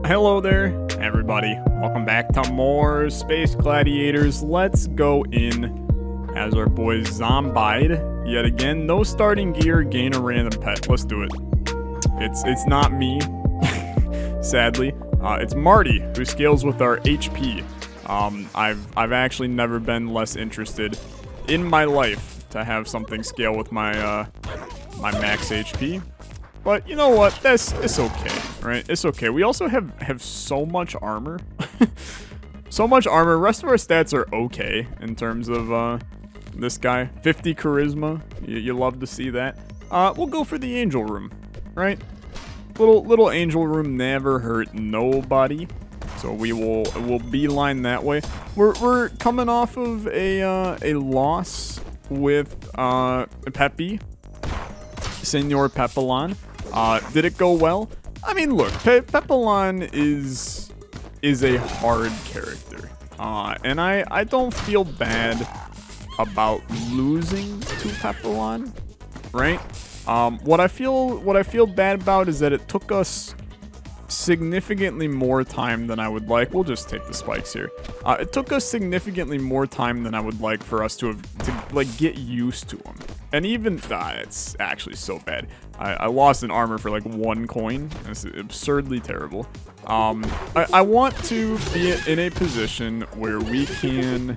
Hello there, everybody. Welcome back to more Space Gladiators. Let's go in as our boy Zombied. Yet again, no starting gear, gain a random pet. Let's do it. It's not me, sadly. It's Marty, who scales with our HP. I've actually never been less interested in my life to have something scale with my my max HP. But you know what? It's okay, right? It's okay. We also have so much armor. So much armor. The rest of our stats are okay in terms of this guy. 50 charisma. You love to see that. We'll go for the angel room, right? Little angel room never hurt nobody. So we'll beeline that way. We're coming off of a loss with Pepe, Senor Pepelon. Did it go well? I mean, look, Pepelon is a hard character, and I don't feel bad about losing to Pepelon, right? What I feel bad about is that it took us significantly more time than I would like. We'll just take the spikes here. It took us significantly more time than I would like for us to like get used to him. And even it's actually so bad. I lost an armor for like 1 coin. It's absurdly terrible. I want to be in a position where we can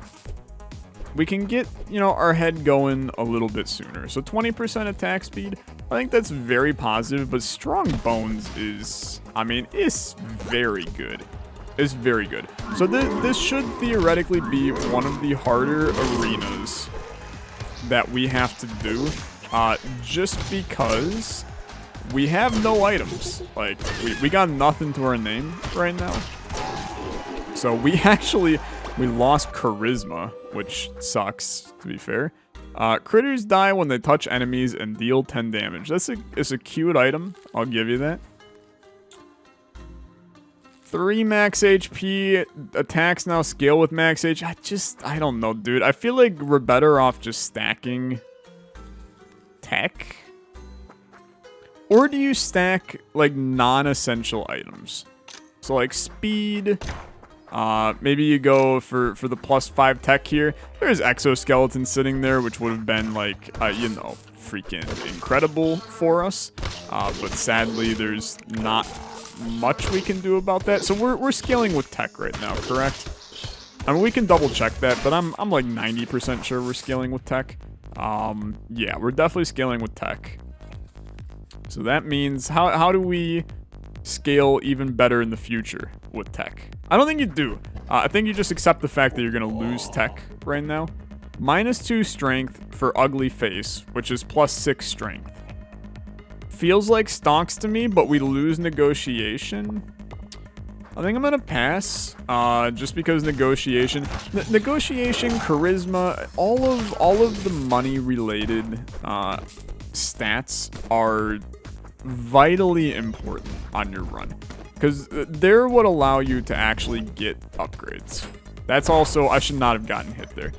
get, you know, our head going a little bit sooner. So 20% attack speed, I think that's very positive, but strong bones is, I mean, it's very good. It's very good. So this should theoretically be one of the harder arenas that we have to do, just because we have no items. Like, we got nothing to our name right now. So we lost charisma, which sucks, to be fair. Critters die when they touch enemies and deal 10 damage. It's a cute item, I'll give you that. 3 max HP, attacks now scale with max HP. I don't know, dude. I feel like we're better off just stacking tech. Or do you stack, like, non-essential items? So, like, speed. Maybe you go for the +5 tech here. There's exoskeleton sitting there, which would have been, like, you know, freaking incredible for us. But sadly, there's not much we can do about that. So we're scaling with tech right now, correct? I mean, we can double check that, but I'm like 90% sure we're scaling with tech. Yeah, we're definitely scaling with tech. So that means how do we scale even better in the future with tech? I don't think you do. I think you just accept the fact that you're gonna lose tech right now. -2 strength for ugly face, which is +6 strength. Feels like stonks to me, but we lose negotiation. I think I'm gonna pass, just because negotiation, charisma, all of the money related stats are vitally important on your run, because they're what allow you to actually get upgrades. That's also, I should not have gotten hit there.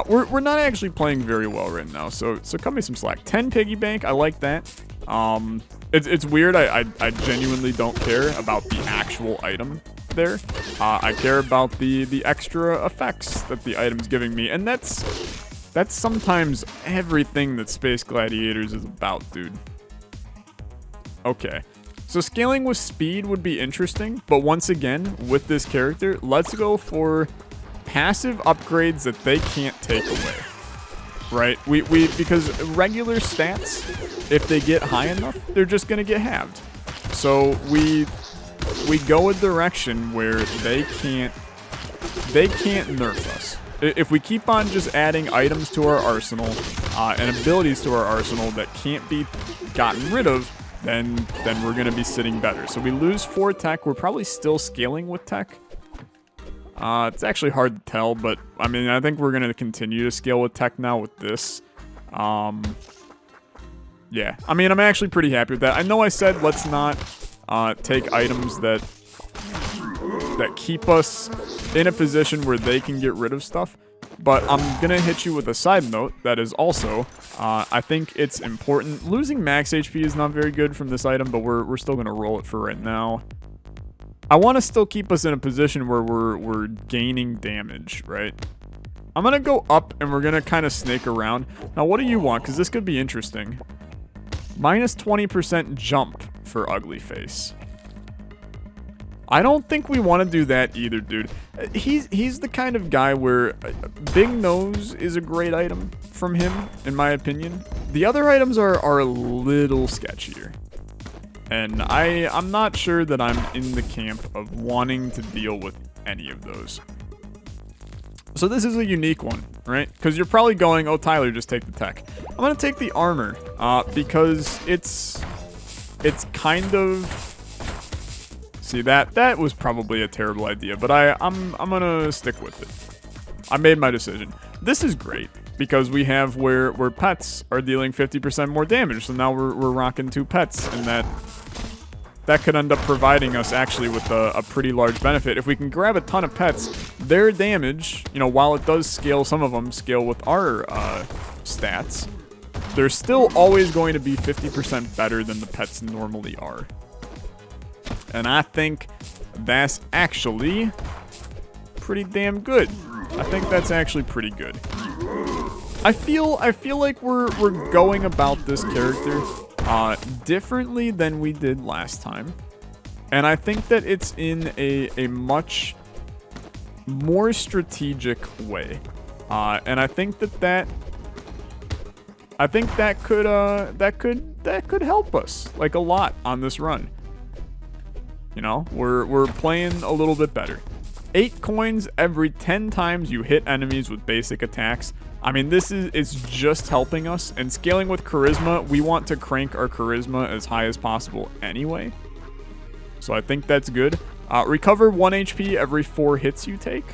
We're not actually playing very well right now, so cut me some slack. 10 piggy bank, I like that. It's weird. I genuinely don't care about the actual item there. I care about the extra effects that the item's giving me, and that's sometimes everything that Space Gladiators is about, dude. Okay, so scaling with speed would be interesting, but once again, with this character, let's go for passive upgrades that they can't take away. Right? Because regular stats, if they get high enough, they're just gonna get halved. So we go a direction where they can't nerf us. If we keep on just adding items to our arsenal, and abilities to our arsenal that can't be gotten rid of, then we're gonna be sitting better. So we lose 4 tech. We're probably still scaling with tech. It's actually hard to tell, but I mean, I think we're going to continue to scale with tech now with this. Yeah, I mean, I'm actually pretty happy with that. I know I said let's not take items that keep us in a position where they can get rid of stuff, but I'm going to hit you with a side note that is also, I think it's important. Losing max HP is not very good from this item, but we're still going to roll it for right now. I want to still keep us in a position where we're gaining damage, right? I'm going to go up and we're going to kind of snake around. Now, what do you want? Because this could be interesting. Minus 20% jump for Ugly Face. I don't think we want to do that either, dude. He's the kind of guy where Big Nose is a great item from him, in my opinion. The other items are a little sketchier. And I'm not sure that I'm in the camp of wanting to deal with any of those. So this is a unique one, right? Because you're probably going, oh, Tyler, just take the tech. I'm going to take the armor because it's kind of... See, that was probably a terrible idea, but I'm going to stick with it. I made my decision. This is great because we have where pets are dealing 50% more damage. So now we're rocking 2 pets, and that could end up providing us actually with a pretty large benefit. If we can grab a ton of pets, their damage, you know, while it does scale, some of them scale with our stats, they're still always going to be 50% better than the pets normally are. And I think that's actually pretty damn good. I think that's actually pretty good. I feel like we're going about this character differently than we did last time. And I think that it's in a much more strategic way. And I think that could help us like a lot on this run. You know, we're playing a little bit better. 8 coins every 10 times you hit enemies with basic attacks. I mean, it's just helping us. And scaling with charisma, we want to crank our charisma as high as possible anyway. So I think that's good. Recover 1 HP every 4 hits you take.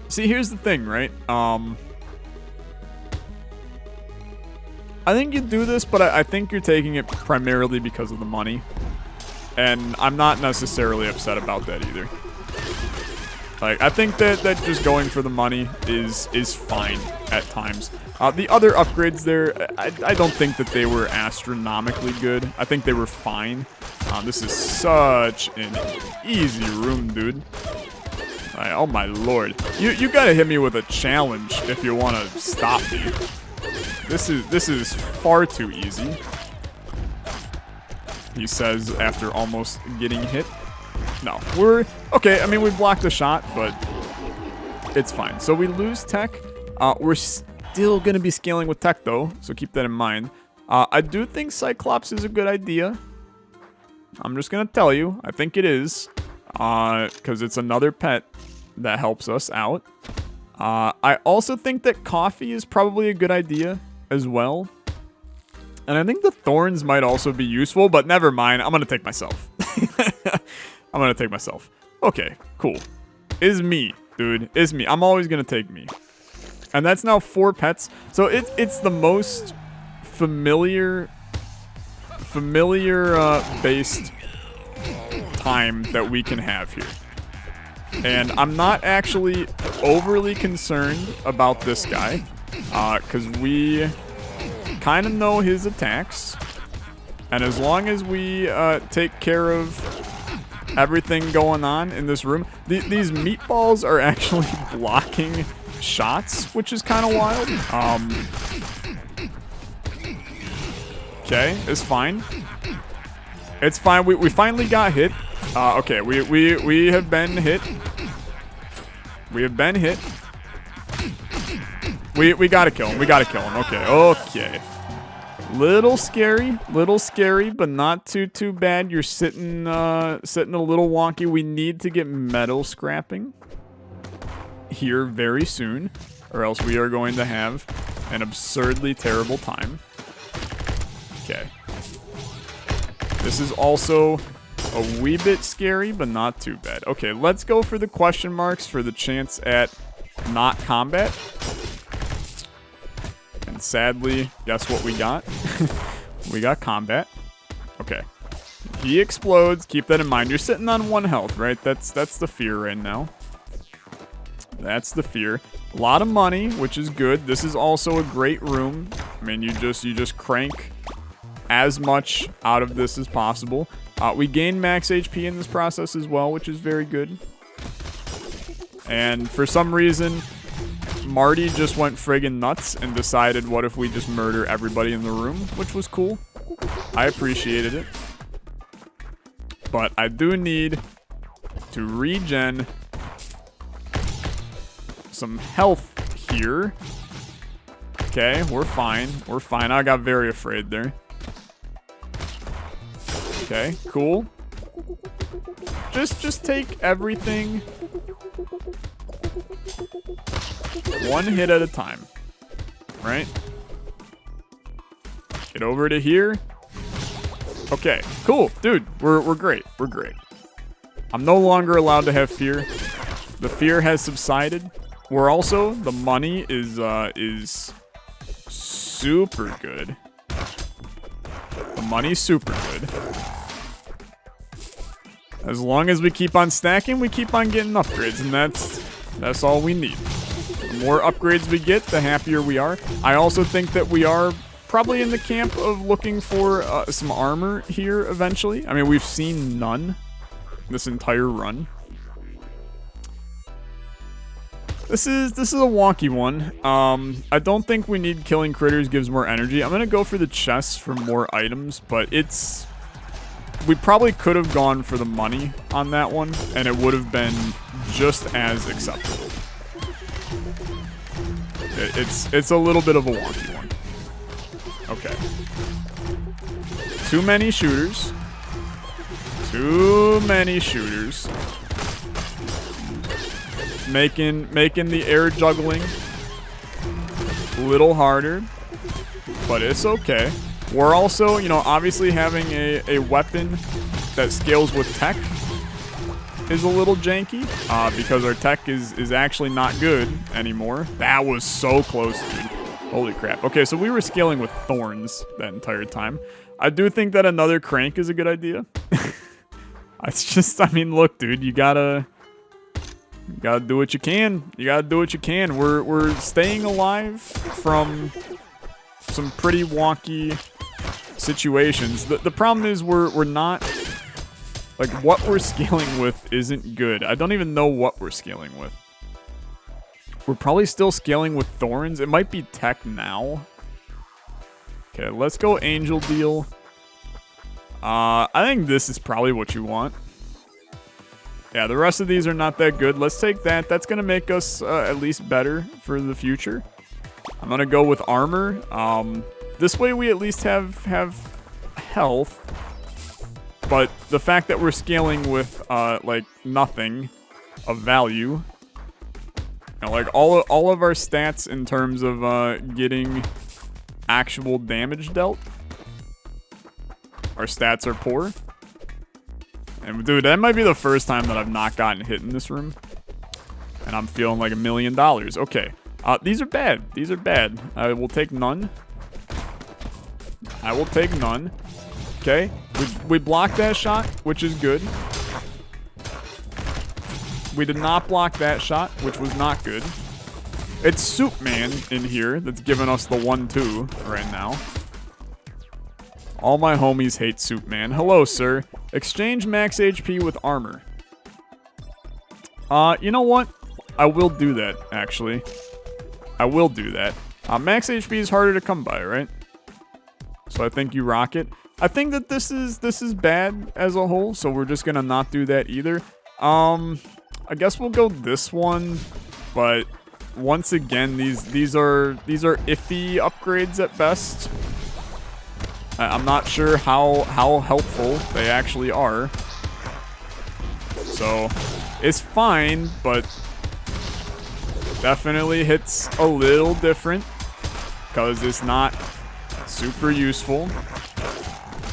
See, here's the thing, right? I think you do this, but I think you're taking it primarily because of the money. And I'm not necessarily upset about that either. Like, I think that just going for the money is fine at times. The other upgrades there, I don't think that they were astronomically good. I think they were fine. This is such an easy room, dude. Like, oh my lord. You gotta hit me with a challenge if you want to stop me. This is far too easy. He says after almost getting hit. No, we're okay. I mean, we blocked a shot, but it's fine. So we lose tech. We're still going to be scaling with tech, though, so keep that in mind. I do think Cyclops is a good idea. I'm just going to tell you. I think it is because it's another pet that helps us out. I also think that coffee is probably a good idea as well. And I think the thorns might also be useful, but never mind. I'm going to take myself. I'm going to take myself. Okay, cool. Is me, dude. Is me. I'm always going to take me. And that's now 4 pets. So it's the most familiar based time that we can have here. And I'm not actually overly concerned about this guy. Because we kind of know his attacks, and as long as we take care of everything going on in this room, these meatballs are actually blocking shots, which is kind of wild. Okay, it's fine. It's fine. We finally got hit. Okay, we have been hit. We have been hit. We gotta kill him. We gotta kill him. Okay. Little scary, but not too bad. You're sitting a little wonky. We need to get metal scrapping here very soon, or else we are going to have an absurdly terrible time. Okay. This is also a wee bit scary, but not too bad. Okay, let's go for the question marks for the chance at not combat. And sadly, guess what we got? We got combat. Okay. He explodes. Keep that in mind. You're sitting on 1 health, right? That's the fear right now. That's the fear. A lot of money, which is good. This is also a great room. I mean, you just crank as much out of this as possible. We gained max HP in this process as well, which is very good. And for some reason, Marty just went friggin' nuts and decided, what if we just murder everybody in the room, which was cool. I appreciated it. But I do need to regen some health here. Okay, we're fine. We're fine. I got very afraid there. Okay, cool. Just take everything one hit at a time. Right? Get over to here. Okay, cool. Dude, we're great. We're great. I'm no longer allowed to have fear. The fear has subsided. We're also, the money is super good. The money's super good. As long as we keep on stacking, we keep on getting upgrades, and that's all we need. The more upgrades we get, the happier we are. I also think that we are probably in the camp of looking for some armor here eventually. I mean, we've seen none this entire run. This is a wonky one. I don't think we need killing critters gives more energy. I'm gonna go for the chests for more items, but we probably could have gone for the money on that one, and it would have been just as acceptable. It's a little bit of a wonky one. Okay. Too many shooters. Too many shooters. Making the air juggling a little harder, but it's okay. We're also, you know, obviously having a weapon that scales with tech is a little janky, because our tech is actually not good anymore. That was so close, dude. Holy crap. Okay, so we were scaling with thorns that entire time. I do think that another crank is a good idea. It's just, I mean, look, dude, you gotta do what you can. You gotta do what you can. We're staying alive from some pretty wonky situations. The problem is we're not, like, what we're scaling with isn't good. I don't even know what we're scaling with. We're probably still scaling with thorns. It might be tech now. Okay, let's go angel deal. I think this is probably what you want. Yeah, the rest of these are not that good. Let's take that. That's going to make us at least better for the future. I'm going to go with armor. This way we at least have health. But the fact that we're scaling with, like, nothing of value. You know, like, all of our stats in terms of getting actual damage dealt. Our stats are poor. And dude, that might be the first time that I've not gotten hit in this room. And I'm feeling like $1 million. Okay. These are bad. These are bad. I will take none. I will take none. Okay. We blocked that shot, which is good. We did not block that shot, which was not good. It's Soup Man in here that's giving us the 1-2 right now. All my homies hate Soup Man. Hello, sir. Exchange max HP with armor. You know what? I will do that, actually. I will do that. Max HP is harder to come by, right? So I think you rock it. I think that this is bad as a whole, so we're just gonna not do that either. I guess we'll go this one, but once again, these are iffy upgrades at best. I'm not sure how helpful they actually are. So it's fine, but definitely hits a little different because it's not super useful.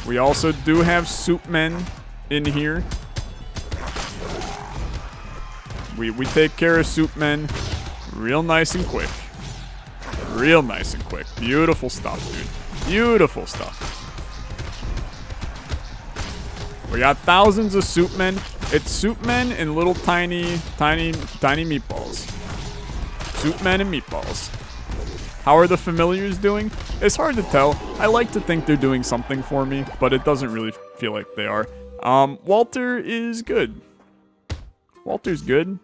We also do have Soup Men in here. We take care of Soup Men real nice and quick. Real nice and quick. Beautiful stuff, dude. Beautiful stuff. We got thousands of Soup Men. It's Soup Men and little tiny meatballs. Soup Men and meatballs. How are the familiars doing? It's hard to tell. I like to think they're doing something for me, but it doesn't really feel like they are. Walter is good. Walter's good.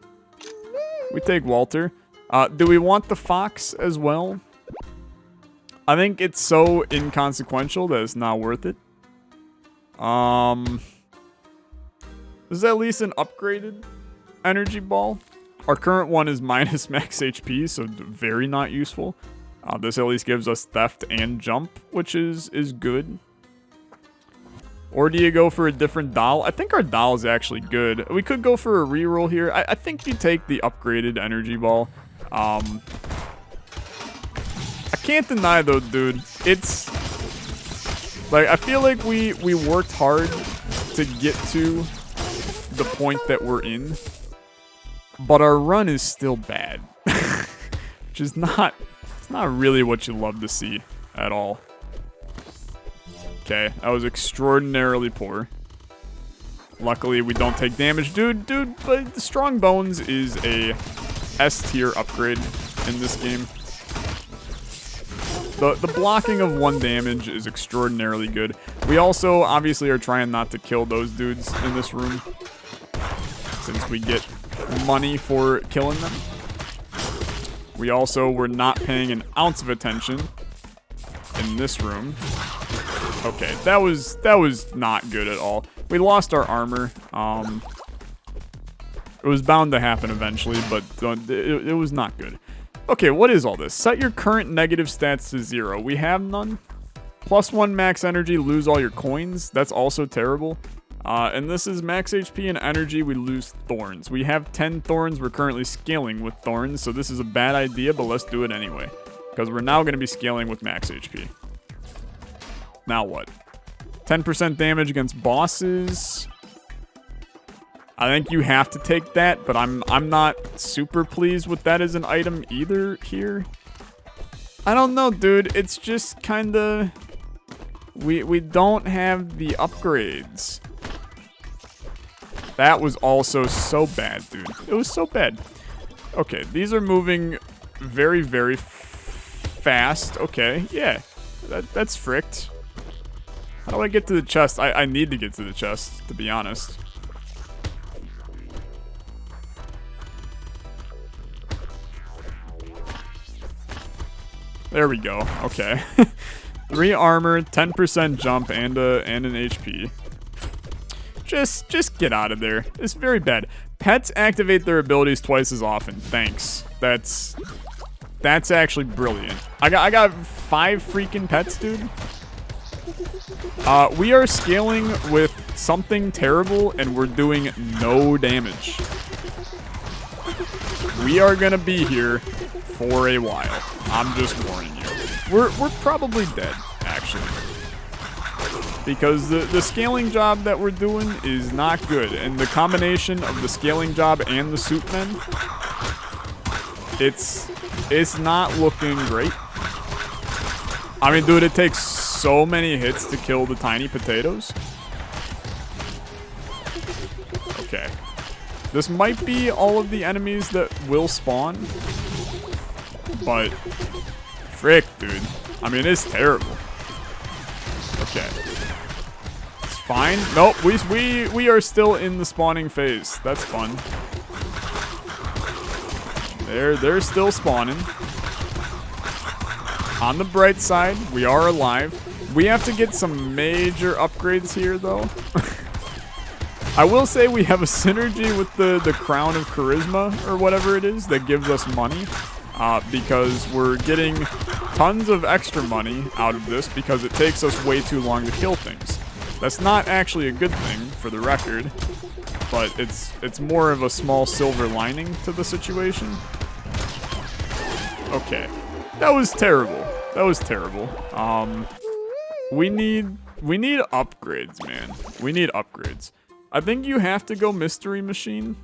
We take Walter. Do we want the fox as well? I think it's so inconsequential that it's not worth it. This is at least an upgraded energy ball. Our current one is minus max HP, so very not useful. This at least gives us theft and jump, which is good. Or do you go for a different doll? I think our doll is actually good. We could go for a reroll here. I think you take the upgraded energy ball. I can't deny though, dude. It's like I feel like we worked hard to get to the point that we're in, but our run is still bad, which is not really what you love to see at all. Okay, that was extraordinarily poor. Luckily, we don't take damage. Dude, but the Strong Bones is a S-tier upgrade in this game. The blocking of 1 damage is extraordinarily good. We also, obviously, are trying not to kill those dudes in this room, since we get money for killing them. We also were not paying an ounce of attention in this room. Okay, that was not good at all. We lost our armor. It was bound to happen eventually, but it was not good. Okay, what is all this? Set your current negative stats to 0. We have none. +1 max energy, lose all your coins. That's also terrible. And this is max HP and energy, we lose thorns. We have 10 thorns, we're currently scaling with thorns, so this is a bad idea, but let's do it anyway. Because we're now going to be scaling with max HP. Now what? 10% damage against bosses. I think you have to take that, but I'm not super pleased with that as an item either here. I don't know, dude. It's just kind of... We don't have the upgrades. That was also so bad, dude. It was so bad. Okay, these are moving very, very fast. Okay, yeah. That's fricked. How do I get to the chest? I need to get to the chest, to be honest. There we go. Okay. 3 armor, 10% jump, and an HP. Just get out of there. It's very bad. Pets activate their abilities twice as often. Thanks. That's actually brilliant. I got 5 freaking pets, dude. We are scaling with something terrible, and we're doing no damage. We are gonna be here for a while. I'm just warning you. We're probably dead, actually. Because the scaling job that we're doing is not good. And the combination of the scaling job and the soup men, it's not looking great. I mean, dude, it takes so many hits to kill the tiny potatoes. Okay. This might be all of the enemies that will spawn. But, frick, dude. I mean, it's terrible. Okay. It's fine. Nope, we are still in the spawning phase. That's fun. They're still spawning. On the bright side, we are alive. We have to get some major upgrades here, though. I will say we have a synergy with the Crown of Charisma, or whatever it is, that gives us money. Because we're getting tons of extra money out of this because it takes us way too long to kill things. That's not actually a good thing, for the record, but it's more of a small silver lining to the situation. Okay. That was terrible. That was terrible. We need upgrades, man. We need upgrades. I think you have to go Mystery Machine.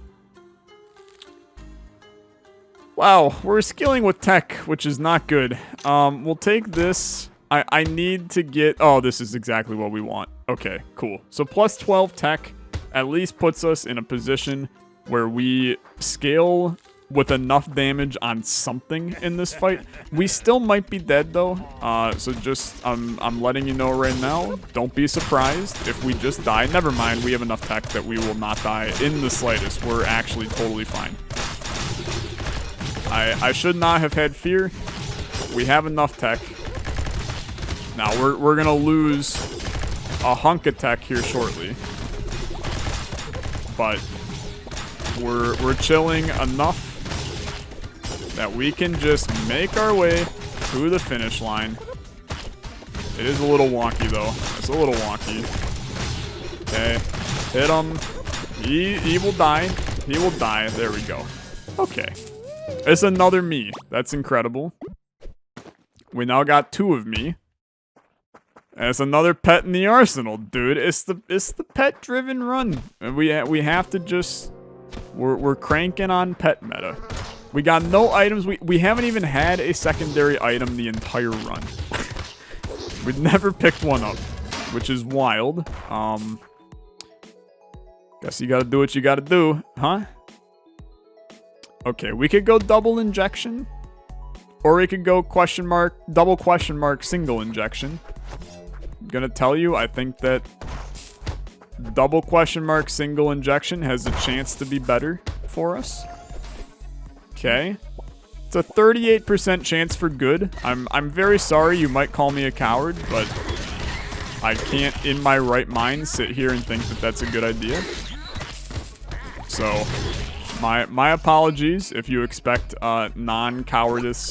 Wow, we're skilling with tech, which is not good. We'll take this. I need to get... Oh, this is exactly what we want. Okay, cool. So plus 12 tech at least puts us in a position where we scale with enough damage on something in this fight. We still might be dead though, so just I'm letting you know right now, don't be surprised if we just die. Never mind, we have enough tech that we will not die in the slightest. We're actually totally fine. I should not have had fear. We have enough tech. Now we're gonna lose a hunk of tech here shortly, but we're chilling enough that we can just make our way to the finish line. It is a little wonky though. It's a little wonky. Okay, hit him. He will die. He will die. There we go. Okay, it's another me. That's incredible. We now got 2 of me. And it's another pet in the arsenal, dude. It's the pet-driven run. And we have to just we're cranking on pet meta. We got no items. We haven't even had a secondary item the entire run. We've never picked one up, which is wild. Guess you gotta do what you gotta do, huh? Okay, we could go double injection, or we could go question mark, double question mark, single injection. I'm gonna tell you, I think that double question mark, single injection has a chance to be better for us. Okay. It's a 38% chance for good. I'm very sorry, you might call me a coward, but I can't in my right mind sit here and think that that's a good idea. So, my apologies if you expect non-cowardly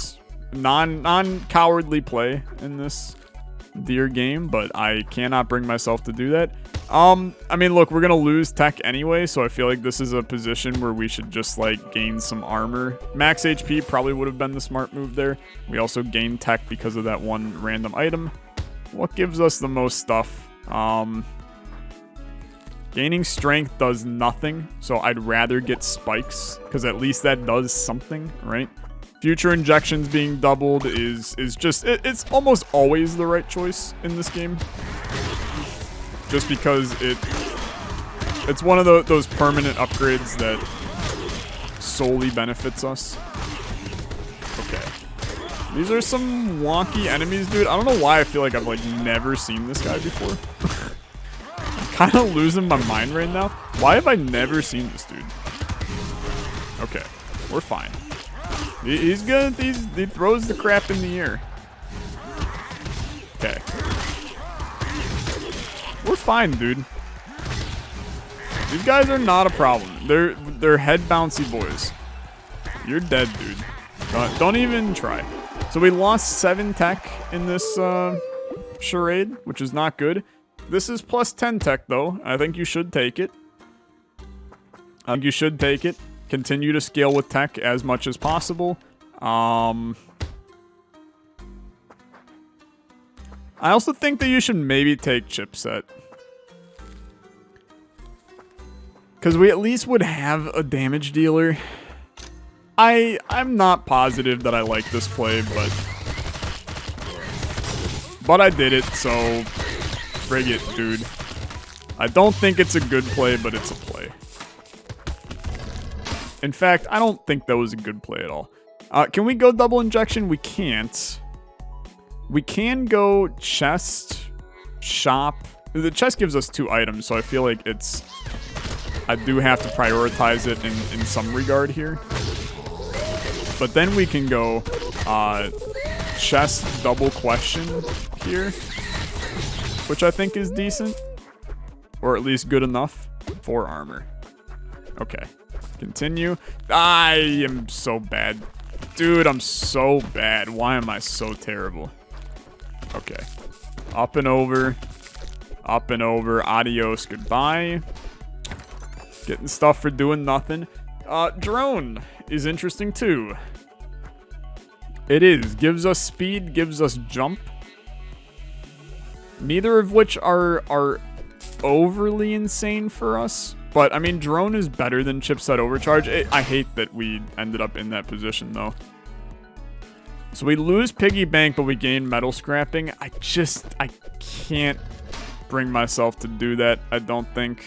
play in this dear game, but I cannot bring myself to do that. I mean, look, we're gonna lose tech anyway, so I feel like this is a position where we should just, like, gain some armor. Max HP probably would have been the smart move there. We also gained tech because of that one random item. What gives us the most stuff? Gaining strength does nothing, so I'd rather get spikes, because at least that does something, right? Future injections being doubled is just, it's almost always the right choice in this game. Just because it's one of those permanent upgrades that solely benefits us. Okay. These are some wonky enemies, dude. I don't know why I feel like I've, like, never seen this guy before. I'm kind of losing my mind right now. Why have I never seen this dude? Okay. We're fine. He's good. He throws the crap in the air. Okay. We're fine, dude. These guys are not a problem. They're head bouncy boys. You're dead, dude. Don't even try. So we lost 7 tech in this charade, which is not good. This is plus 10 tech, though. I think you should take it. Continue to scale with tech as much as possible. I also think that you should maybe take chipset. Because we at least would have a damage dealer. I'm not positive that I like this play, but I did it, so frig it, dude. I don't think it's a good play, but it's a play. In fact, I don't think that was a good play at all. Can we go double injection? We can't. We can go chest, shop. The chest gives us 2 items, so I feel like it's... I do have to prioritize it in some regard here. But then we can go chest double question here, which I think is decent. Or at least good enough for armor. Okay. Continue. I am so bad. Dude, I'm so bad. Why am I so terrible? Okay. Up and over. Up and over. Adios. Goodbye. Getting stuff for doing nothing. Drone is interesting too. It is. Gives us speed, gives us jump. Neither of which are overly insane for us. But, I mean, drone is better than chipset overcharge. I hate that we ended up in that position, though. So we lose piggy bank, but we gain metal scrapping. I can't bring myself to do that, I don't think.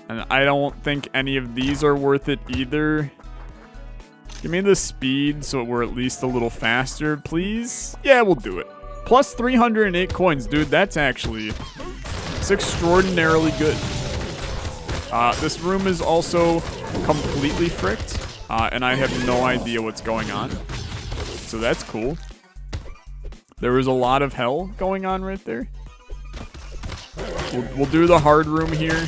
And I don't think any of these are worth it either. Give me the speed so we're at least a little faster, please. Yeah, we'll do it. Plus 308 coins, dude. That's actually... It's extraordinarily good. This room is also completely fricked. And I have no idea what's going on. So that's cool. There was a lot of hell going on right there. We'll do the hard room here.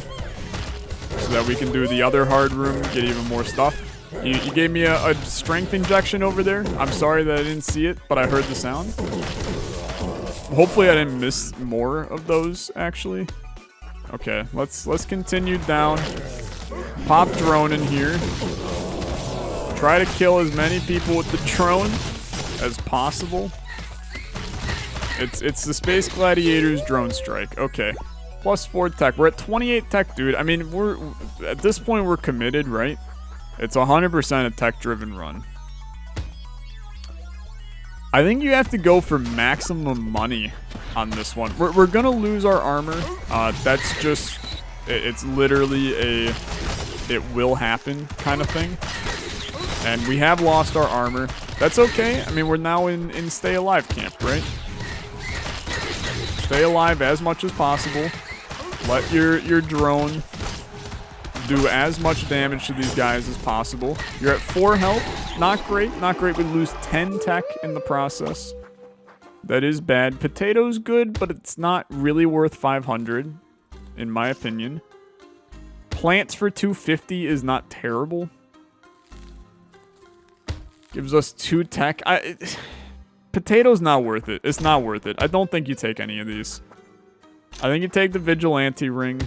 So that we can do the other hard room, get even more stuff. You gave me a strength injection over there. I'm sorry that I didn't see it, but I heard the sound. Hopefully I didn't miss more of those, actually. Okay, let's continue down. Pop drone in here. Try to kill as many people with the drone as possible. It's the Space Gladiators drone strike. Okay. Plus 4 tech. We're at 28 tech, dude. I mean, we're at this point we're committed, right? It's 100% a tech-driven run. I think you have to go for maximum money on this one. We're gonna lose our armor. That's just... It's literally a... It will happen kind of thing. And we have lost our armor. That's okay. I mean, we're now in Stay Alive camp, right? Stay alive as much as possible. Let your drone do as much damage to these guys as possible. You're at 4 health. Not great. Not great. We lose 10 tech in the process. That is bad. Potato's good, but it's not really worth 500, in my opinion. Plants for 250 is not terrible. Gives us 2 tech. Potato's not worth it. It's not worth it. I don't think you take any of these. I think you take the Vigilante ring.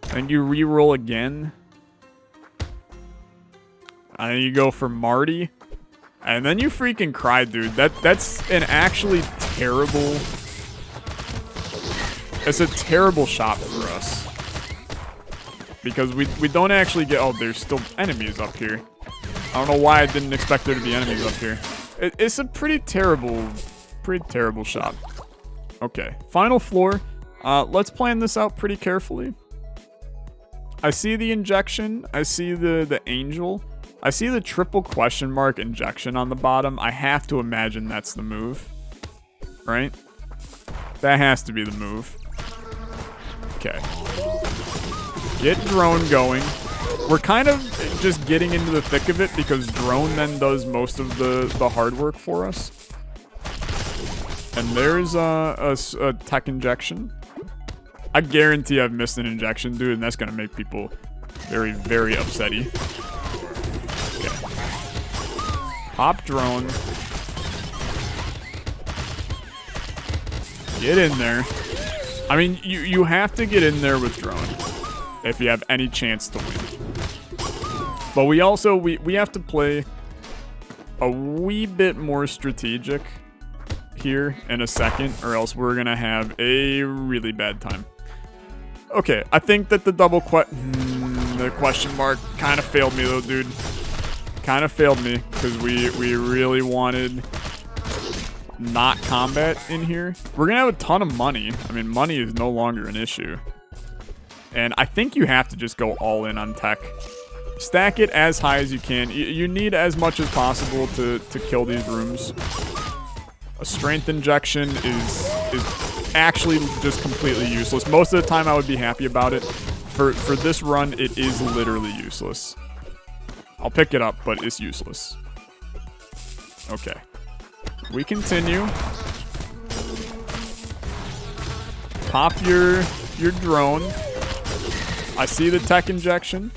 I think you reroll again. I think you go for Marty. And then you freaking cry, dude. That's an actually terrible... It's a terrible shot for us. Because we don't actually get... Oh, there's still enemies up here. I don't know why I didn't expect there to be enemies up here. It's a pretty terrible shot. Okay, final floor. Let's plan this out pretty carefully. I see the injection. I see the angel. I see the triple question mark injection on the bottom. I have to imagine that's the move. Right? That has to be the move. Okay. Get drone going. We're kind of just getting into the thick of it because drone then does most of the hard work for us. And there's a tech injection. I guarantee I've missed an injection, dude, and that's going to make people very, very upsetty. Okay. Pop drone. Get in there. I mean, you have to get in there with drone if you have any chance to win. But we also, we have to play a wee bit more strategic here in a second, or else we're going to have a really bad time. Okay, I think that the the question mark kind of failed me though, dude. Kind of failed me because we really wanted not combat in here. We're going to have a ton of money. I mean, money is no longer an issue. And I think you have to just go all in on tech. Stack it as high as you can. You need as much as possible to kill these rooms. A strength injection is actually just completely useless. Most of the time I would be happy about it. For this run, it is literally useless. I'll pick it up, but it's useless. Okay. We continue. Pop your drone. I see the tech injection.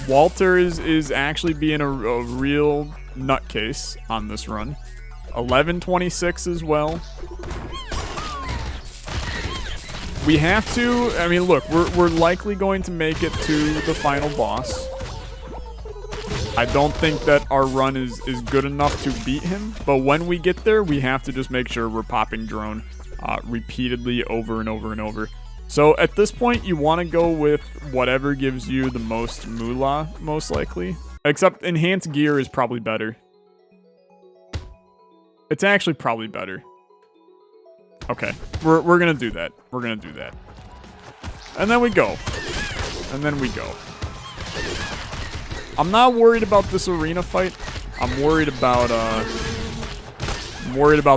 Walter is actually being a real nutcase on this run. 1126 as well. We have to... I mean, look, we're likely going to make it to the final boss. I don't think that our run is good enough to beat him, but when we get there, we have to just make sure we're popping drone repeatedly over and over and over. So at this point, you want to go with whatever gives you the most moolah, most likely. Except enhanced gear is probably better. It's actually probably better. Okay, we're gonna do that. We're gonna do that. And then we go. And then we go. I'm not worried about this arena fight. I'm worried about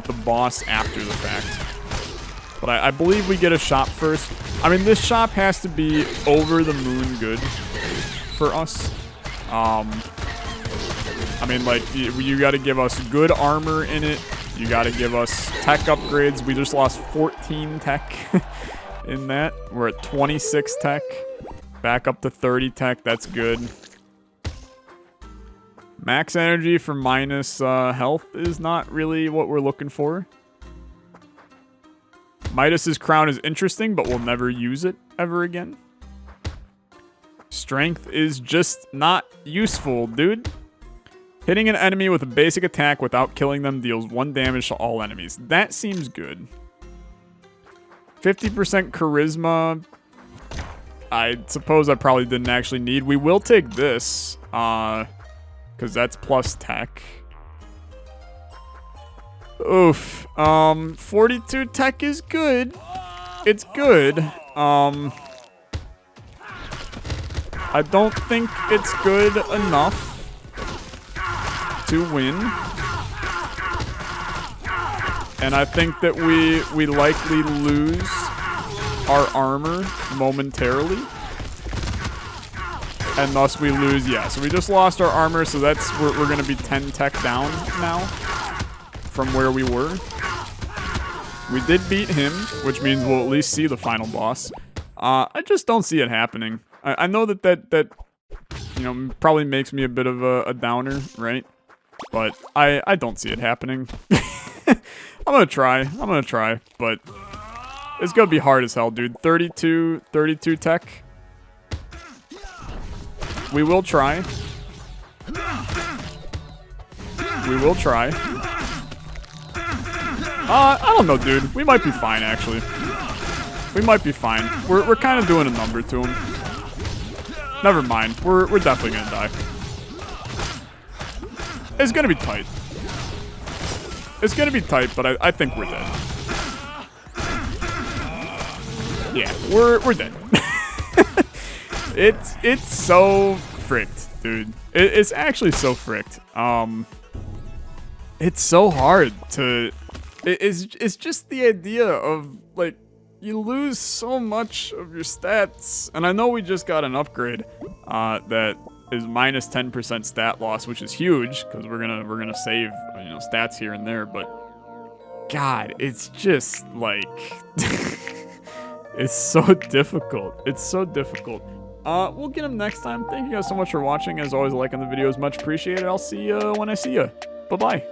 the boss after the fact. But I believe we get a shop first. I mean, this shop has to be over the moon good for us. I mean, like, you got to give us good armor in it. You got to give us tech upgrades. We just lost 14 tech in that. We're at 26 tech. Back up to 30 tech. That's good. Max energy for minus health is not really what we're looking for. Midas's crown is interesting, but we'll never use it ever again. Strength is just not useful, dude. Hitting an enemy with a basic attack without killing them deals 1 damage to all enemies. That seems good. 50% charisma. I suppose I probably didn't actually need. We will take this, because that's plus tech. Oof. 42 tech is good. It's good. I don't think it's good enough to win. And I think that we likely lose our armor momentarily. And thus we lose, yeah. So we just lost our armor, so that's we're gonna be 10 tech down now from where we were. We did beat him, which means we'll at least see the final boss. I just don't see it happening. I know that you know, probably makes me a bit of a downer, right? But I don't see it happening. I'm gonna try, but it's gonna be hard as hell, dude. 32 tech. We will try. We will try. I don't know, dude. We might be fine, actually. We might be fine. We're kind of doing a number to him. Never mind. We're definitely gonna die. It's gonna be tight. It's gonna be tight, but I think we're dead. Yeah, we're dead. It's so fricked, dude. It's actually so fricked. It's so hard to. It's just the idea of, like, you lose so much of your stats, and I know we just got an upgrade that is minus 10% stat loss, which is huge because we're gonna save, you know, stats here and there. But God, it's just like it's so difficult. It's so difficult. We'll get him next time. Thank you guys so much for watching. As always, liking the video is much appreciated. I'll see you when I see you. Bye bye.